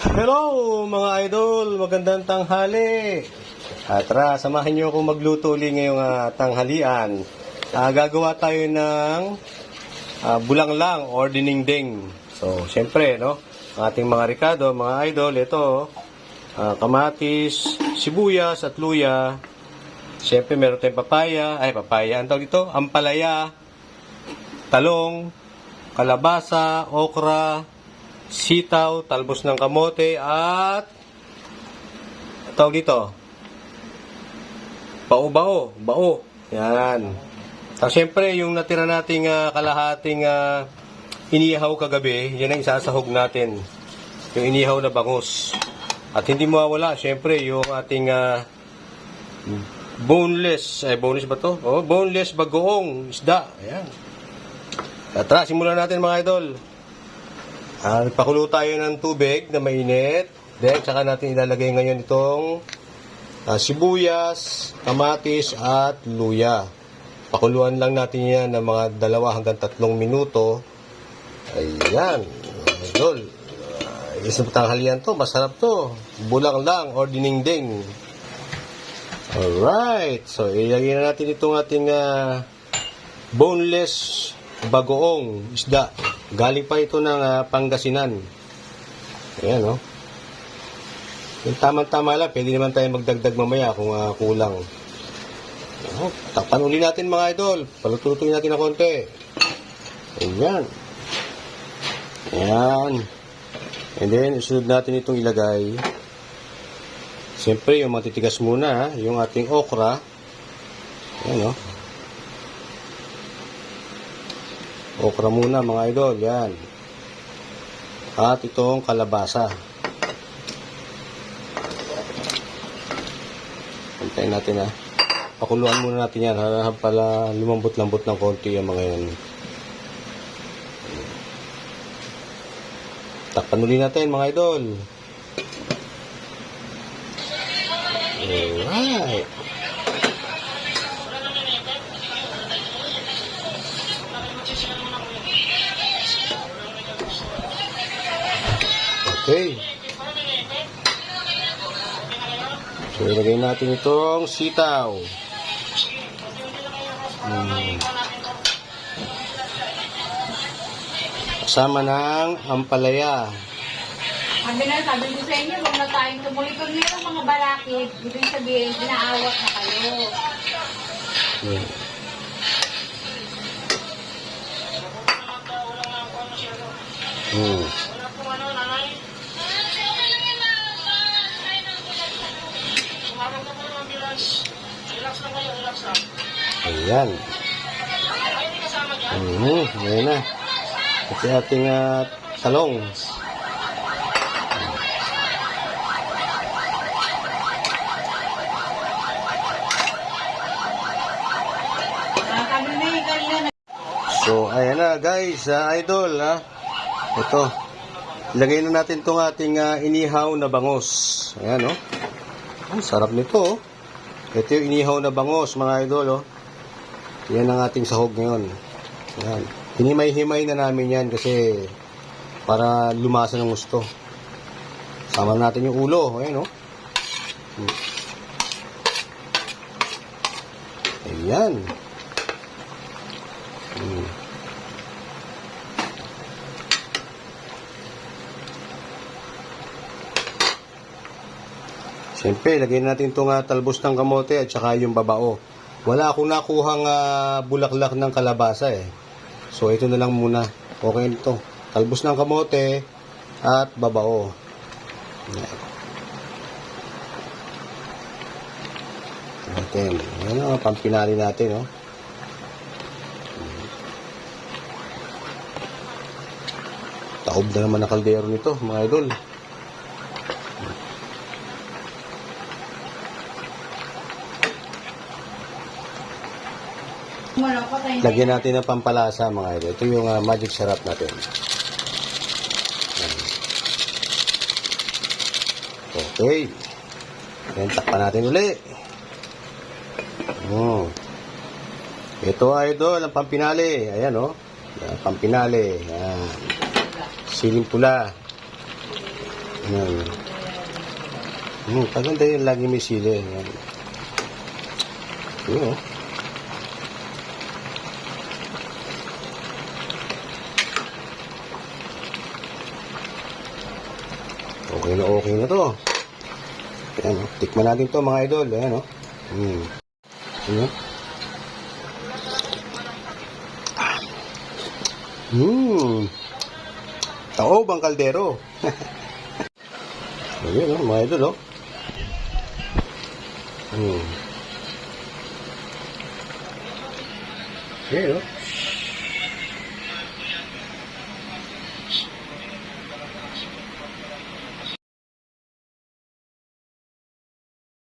Hello mga idol, magandang tanghali. Tara, samahan niyo akong magluto ulit ngayong tanghalian. Gagawa tayo ng bulanglang or dinengdeng. So, syempre, no, ang ating mga ricado, mga idol, ito, kamatis, sibuyas at luya. Syempre, meron tayong papaya, ang tawag dito, ampalaya, talong, kalabasa, okra, sitaw, talbos ng kamote, at tawag dito, bao. Yan. At syempre, yung natira nating kalahating inihaw kagabi, yan ang isasahog natin. Yung inihaw na bangus. At hindi mawawala, syempre, yung ating boneless ba to? Oh, boneless bagoong isda. Ayan. At tara, simulan natin mga idol. Nagpakulo tayo ng tubig na mainit. Then, saka natin ilalagay ngayon itong sibuyas, kamatis, at luya. Pakuluan lang natin yan ng mga 2 hanggang 3 minuto. Ayan. Idol. Isang tanghalian to. Masarap to. Bulanglang or dinengdeng. Alright. So, ilagay na natin itong ating boneless bagoong isda. Galing pa ito ng Pangasinan. Ayan, no? Yung tamang-tama lang, pwede naman tayo magdagdag mamaya kung kulang. Takpan uli natin mga idol. Palututuin natin ng konti. Ayan. Ayan. And then, isunod natin itong ilagay. Siyempre, yung matitigas muna, yung ating okra. Ayan, no? Okra muna mga idol, yan. At itong kalabasa. Hintayin natin Pakuluan muna natin yan. Pala lumambot-lambot ng konti yung mga yan. Takpan ulit natin mga idol. Alright. Okay. So, ilagay natin itong sitaw. Kasama ng ampalaya. Sabi ko sa inyo, huwag na tayong tumuloy. Pag mayroong mga balakid, ibig sabihin, inaawat na kayo. Ayan. Ayan na. Ito ating talong. So, ayan na guys, idol, ito. Ilagay na natin itong ating inihaw na bangus. Ayan, oh. Ang sarap nito, oh. Ito yung inihaw na bangus, mga idol, oh. Yan ang ating sahog ngayon. Ayan. Hinimay-himay na namin yan kasi para lumasa ng gusto. Sama natin yung ulo. Ayan, oh. Ayan. Siyempre, lagay natin itong talbos ng kamote at saka yung babao. Wala akong nakuhang bulaklak ng kalabasa So, ito na lang muna. Okay ito. Talbos ng kamote at babao. Natin. Ayan, pampinali natin, oh. Taob na naman ang kaldero nito, mga idol. Lagyan natin ng pampalasa mga idol. Ito yung magic syrup natin. Okay. Yan, takpan natin uli. Ito idol, ang pampinali. Ayan, oh. Pampinali. Yan. Siling pula. Ayan. Paganda yun, lagi may sili. Ayan. Yun, oh. Okay na to. Ayan, oh. Tikman natin to mga idol. Ayan, oh. Ayan. Taob ang kaldero. Ayan, oh, mga idol, oh. Ayan, oh.